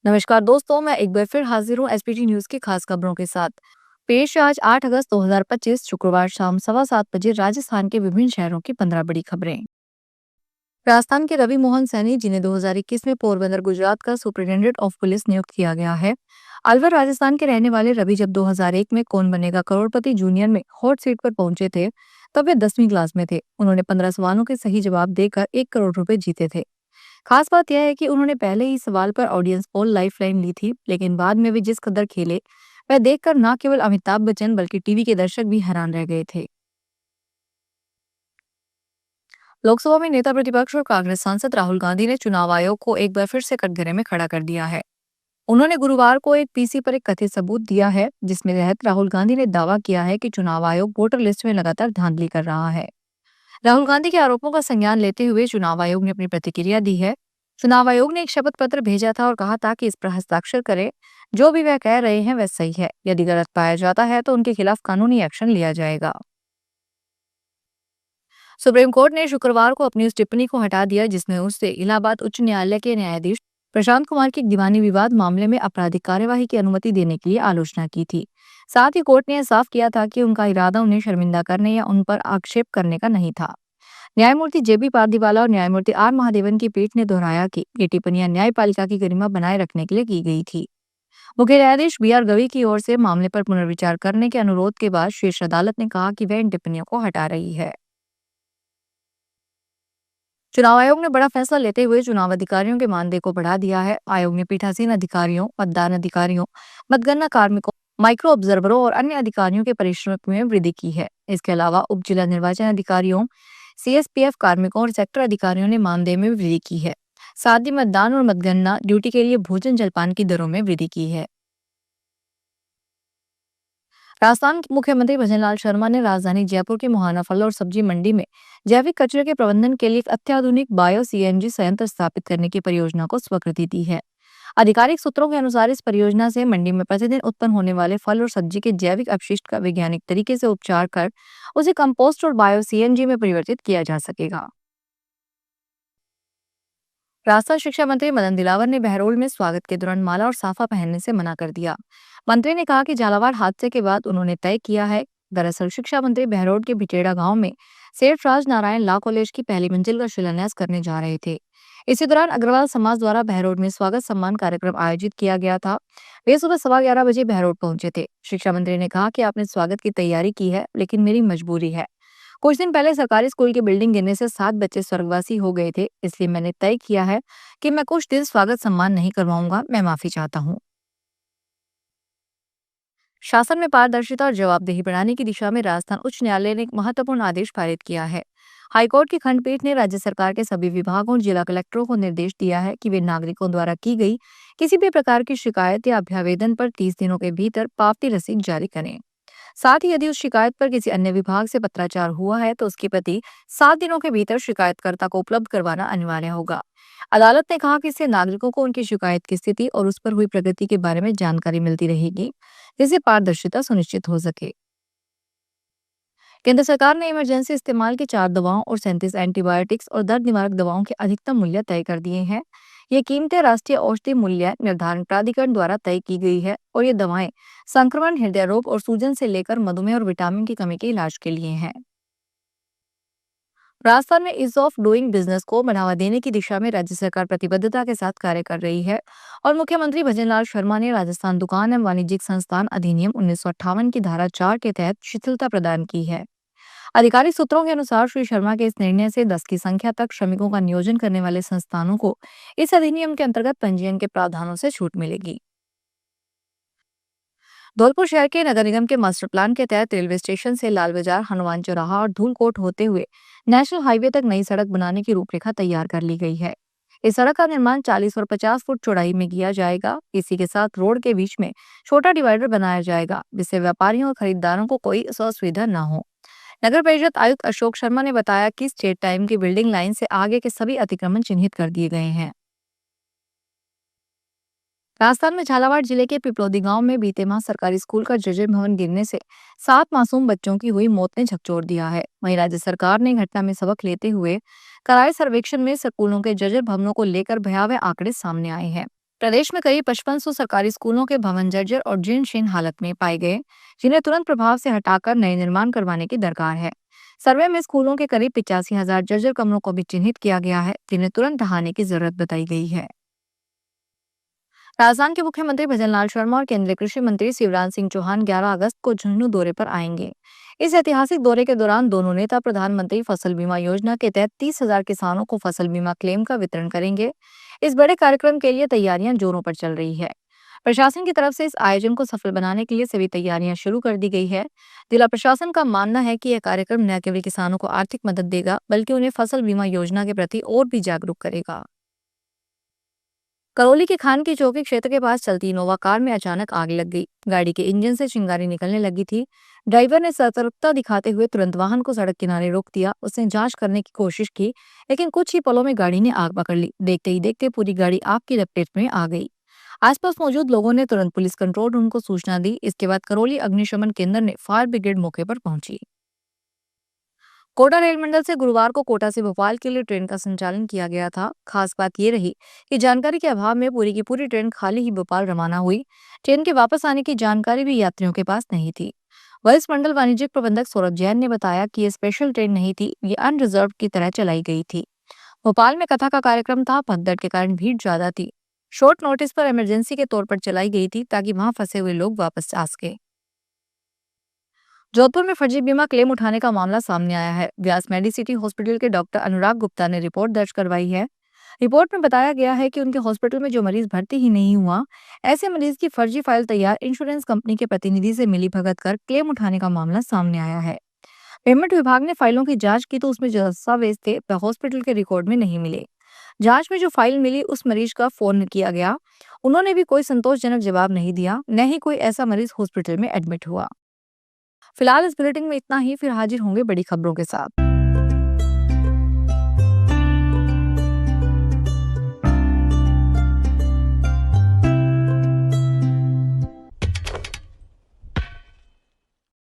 नमस्कार दोस्तों, मैं एक बार फिर हाजिर हूँ एसपीटी न्यूज की खास खबरों के साथ। पेश है आज 8 अगस्त 2025 शुक्रवार शाम 7:15 बजे राजस्थान के विभिन्न शहरों की 15 बड़ी खबरें। राजस्थान के रवि मोहन सैनी, जिन्हें 2021 में पोरबंदर गुजरात का सुपरिटेंडेंट ऑफ पुलिस नियुक्त किया गया है। अलवर राजस्थान के रहने वाले रवि जब 2001 में कौन बनेगा करोड़पति जूनियर में हॉट सीट पर पहुंचे थे, तब वे 10वीं क्लास में थे। उन्होंने 15 सवालों के सही जवाब देकर 1 करोड़ रुपए जीते थे। खास बात यह है कि उन्होंने पहले ही सवाल पर ऑडियंस पोल लाइफलाइन ली थी, लेकिन बाद में वे जिस कदर खेले वह देखकर न केवल अमिताभ बच्चन बल्कि टीवी के दर्शक भी हैरान रह गए थे। लोकसभा में नेता प्रतिपक्ष और कांग्रेस सांसद राहुल गांधी ने चुनाव आयोग को एक बार फिर से कटघरे में खड़ा कर दिया है। उन्होंने गुरुवार को एक पीसी पर एक कथित सबूत दिया है, जिसमें तहत राहुल गांधी ने दावा किया है कि चुनाव आयोग वोटर लिस्ट में लगातार धांधली कर रहा है। राहुल गांधी के आरोपों का संज्ञान लेते हुए चुनाव आयोग ने अपनी प्रतिक्रिया दी है। चुनाव आयोग ने एक शपथ पत्र भेजा था और कहा था कि इस पर हस्ताक्षर करें। जो भी वह कह रहे हैं वह सही है। यदि गलत पाया जाता है तो उनके खिलाफ कानूनी एक्शन लिया जाएगा। सुप्रीम कोर्ट ने शुक्रवार को अपनी उस टिप्पणी को हटा दिया जिसमें उससे इलाहाबाद उच्च न्यायालय के न्यायाधीश प्रशांत कुमार की दीवानी विवाद मामले में आपराधिक कार्यवाही की अनुमति देने के लिए आलोचना की थी। साथ ही कोर्ट ने यह साफ किया था कि उनका इरादा उन्हें शर्मिंदा करने या उन पर आक्षेप करने का नहीं था। न्यायमूर्ति जेबी पारदीवाला और न्यायमूर्ति आर महादेवन की पीठ ने दोहराया कि ये टिप्पणियां न्यायपालिका की गरिमा बनाए रखने के लिए की गई थी। मुख्य न्यायाधीश बी आर गवई की ओर से मामले पर पुनर्विचार करने के अनुरोध के बाद शीर्ष अदालत ने कहा कि वह इन टिप्पणियों को हटा रही है। चुनाव आयोग ने बड़ा फैसला लेते हुए चुनाव अधिकारियों के मानदेय को बढ़ा दिया है। आयोग ने पीठासीन अधिकारियों, मतदान अधिकारियों, मतगणना कार्मिकों, माइक्रो ऑब्जर्वरों और अन्य अधिकारियों के परिश्रम में वृद्धि की है। इसके अलावा उप जिला निर्वाचन अधिकारियों, सीएसपीएफ कार्मिकों और सेक्टर अधिकारियों ने मानदेय में वृद्धि की है। साथ ही मतदान और मतगणना ड्यूटी के लिए भोजन जलपान की दरों में वृद्धि की है। राजस्थान के मुख्यमंत्री भजनलाल शर्मा ने राजधानी जयपुर की मुहाना फल और सब्जी मंडी में जैविक कचरे के प्रबंधन के लिए एक अत्याधुनिक बायो सीएनजी संयंत्र स्थापित करने की परियोजना को स्वीकृति दी है। आधिकारिक सूत्रों के अनुसार इस परियोजना से मंडी में प्रतिदिन उत्पन्न होने वाले फल और सब्जी के जैविक अपशिष्ट का वैज्ञानिक तरीके से उपचार कर उसे कंपोस्ट और बायो सीएनजी में परिवर्तित किया जा सकेगा। राजस्थान शिक्षा मंत्री मदन दिलावर ने बहरोल में स्वागत के दौरान माला और साफा पहनने से मना कर दिया। मंत्री ने कहा कि झालावाड़ हादसे के बाद उन्होंने तय किया है। दरअसल शिक्षा मंत्री बहरोल के भिटेड़ा गांव में सेठ राज नारायण लॉ कॉलेज की पहली मंजिल का शिलान्यास करने जा रहे थे। इसी दौरान अग्रवाल समाज द्वारा बहरोड में स्वागत सम्मान कार्यक्रम आयोजित किया गया था। वे सुबह 11:15 बजे बहरोड पहुंचे थे। शिक्षा मंत्री ने कहा कि आपने स्वागत की तैयारी की है, लेकिन मेरी मजबूरी है। कुछ दिन पहले सरकारी स्कूल की बिल्डिंग गिरने से 7 बच्चे स्वर्गवासी हो गए थे, इसलिए मैंने तय किया है कि मैं कुछ दिन स्वागत सम्मान नहीं करवाऊंगा। मैं माफी चाहता हूँ। शासन में पारदर्शिता और जवाबदेही बढ़ाने की दिशा में राजस्थान उच्च न्यायालय ने एक महत्वपूर्ण आदेश पारित किया है। हाईकोर्ट की खंडपीठ ने राज्य सरकार के सभी विभागों और जिला कलेक्टरों को निर्देश दिया है कि वे नागरिकों द्वारा की गई किसी भी प्रकार की शिकायत या अभ्यावेदन पर 30 दिनों के भीतर पावती रसीद जारी करें। साथ ही यदि उस शिकायत पर किसी अन्य विभाग से पत्राचार हुआ है तो उसकी प्रति 7 दिनों के भीतर शिकायतकर्ता को उपलब्ध करवाना अनिवार्य होगा। अदालत ने कहा कि इससे नागरिकों को उनकी शिकायत की स्थिति और उस पर हुई प्रगति के बारे में जानकारी मिलती रहेगी, जिससे पारदर्शिता सुनिश्चित हो सके। केंद्र सरकार ने इमरजेंसी इस्तेमाल की 4 दवाओं और 37 एंटीबायोटिक्स और दर्द निवारक दवाओं के अधिकतम मूल्य तय कर दिए हैं। ये कीमतें राष्ट्रीय औषधि मूल्य निर्धारण प्राधिकरण द्वारा तय की गई है और ये दवाएं संक्रमण, हृदय रोग और सूजन से लेकर मधुमेह और विटामिन की कमी के इलाज के लिए हैं। राजस्थान में ईज ऑफ डूइंग बिजनेस को बढ़ावा देने की दिशा में राज्य सरकार प्रतिबद्धता के साथ कार्य कर रही है और मुख्यमंत्री भजनलाल शर्मा ने राजस्थान दुकान एवं वाणिज्यिक संस्थान अधिनियम 1958 की धारा 4 के तहत शिथिलता प्रदान की है। आधिकारिक सूत्रों के अनुसार श्री शर्मा के इस निर्णय से 10 की संख्या तक श्रमिकों का नियोजन करने वाले संस्थानों को इस अधिनियम के अंतर्गत पंजीयन के प्रावधानों से छूट मिलेगी। धौलपुर शहर के नगर निगम के मास्टर प्लान के तहत रेलवे स्टेशन से लाल बाजार, हनुमान चौराहा और धूलकोट होते हुए नेशनल हाईवे तक नई सड़क बनाने की रूपरेखा तैयार कर ली गई है। इस सड़क का निर्माण 40 और 50 फुट चौड़ाई में किया जाएगा। इसी के साथ रोड के बीच में छोटा डिवाइडर बनाया जाएगा, जिससे व्यापारियों और खरीदारों को कोई असुविधा न हो। नगर परिषद आयुक्त अशोक शर्मा ने बताया कि स्टेट टाइम की बिल्डिंग लाइन से आगे के सभी अतिक्रमण चिन्हित कर दिए गए हैं। राजस्थान में झालावाड़ जिले के पिपलौदी गांव में बीते माह सरकारी स्कूल का जर्जर भवन गिरने से 7 मासूम बच्चों की हुई मौत ने झकझोर दिया है। वहीं राज्य सरकार ने घटना में सबक लेते हुए कराए सर्वेक्षण में स्कूलों के जर्जर भवनों को लेकर भयावह आंकड़े सामने आए हैं। प्रदेश में करीब 5500 सरकारी स्कूलों के भवन जर्जर और जीर्ण हालत में पाए गए, जिन्हें तुरंत प्रभाव से हटाकर नए निर्माण करवाने की दरकार है। सर्वे में स्कूलों के करीब 85,000 जर्जर कमरों को भी चिन्हित किया गया है, जिन्हें तुरंत ढहाने की जरूरत बताई गई है। राजस्थान के मुख्यमंत्री भजनलाल शर्मा और केंद्रीय कृषि मंत्री शिवराज सिंह चौहान 11 अगस्त को झुंझुनू दौरे पर आएंगे। इस ऐतिहासिक दौरे के दौरान दोनों नेता प्रधानमंत्री फसल बीमा योजना के तहत 30,000 किसानों को फसल बीमा क्लेम का वितरण करेंगे। इस बड़े कार्यक्रम के लिए तैयारियां जोरों पर चल रही है। प्रशासन की तरफ से इस आयोजन को सफल बनाने के लिए सभी तैयारियां शुरू कर दी गई है। जिला प्रशासन का मानना है कि यह कार्यक्रम न केवल किसानों को आर्थिक मदद देगा, बल्कि उन्हें फसल बीमा योजना के प्रति और भी जागरूक करेगा। करौली के खान की चौकी क्षेत्र के पास चलती इनोवा कार में अचानक आग लग गई। गाड़ी के इंजन से चिंगारी निकलने लगी थी। ड्राइवर ने सतर्कता दिखाते हुए तुरंत वाहन को सड़क किनारे रोक दिया। उसने जांच करने की कोशिश की, लेकिन कुछ ही पलों में गाड़ी ने आग पकड़ ली। देखते ही देखते पूरी गाड़ी आग की लपेट में आ गई। आसपास मौजूद लोगों ने तुरंत पुलिस कंट्रोल रूम को सूचना दी। इसके बाद करौली अग्निशमन केंद्र ने फायर ब्रिगेड मौके पर पहुंची। कोटा रेल मंडल से गुरुवार को कोटा से भोपाल के लिए ट्रेन का संचालन किया गया था। खास बात यह रही कि जानकारी के अभाव में पूरी की पूरी ट्रेन खाली ही भोपाल रवाना हुई। ट्रेन के वापस आने की जानकारी भी यात्रियों के पास नहीं थी। वरिष्ठ मंडल वाणिज्यिक प्रबंधक सौरभ जैन ने बताया कि ये स्पेशल ट्रेन नहीं थी, ये अनरिजर्व की तरह चलाई गई थी। भोपाल में कथा का कार्यक्रम था, भगदड़ के कारण भीड़ ज्यादा थी। शॉर्ट नोटिस पर इमरजेंसी के तौर पर चलाई गई थी, ताकि वहां फंसे हुए लोग वापस आ सके। जोधपुर में फर्जी बीमा क्लेम उठाने का मामला सामने आया है। व्यास मेडिसिटी हॉस्पिटल के डॉक्टर अनुराग गुप्ता ने रिपोर्ट दर्ज करवाई है। रिपोर्ट में बताया गया है कि उनके हॉस्पिटल में जो मरीज भर्ती ही नहीं हुआ, ऐसे मरीज की फर्जी फाइल तैयार इंश्योरेंस कंपनी के प्रतिनिधि से मिलीभगत कर क्लेम उठाने का मामला सामने आया है। पेमेंट विभाग ने फाइलों की जांच की तो उसमें जो दस्तावेज थे वह हॉस्पिटल के रिकॉर्ड में नहीं मिले। जांच में जो फाइल मिली उस मरीज का फोन किया गया, उन्होंने भी कोई संतोषजनक जवाब नहीं दिया, न ही कोई ऐसा मरीज हॉस्पिटल में एडमिट हुआ। फिलहाल इस बुलेटिन में इतना ही, फिर हाजिर होंगे बड़ी खबरों के साथ।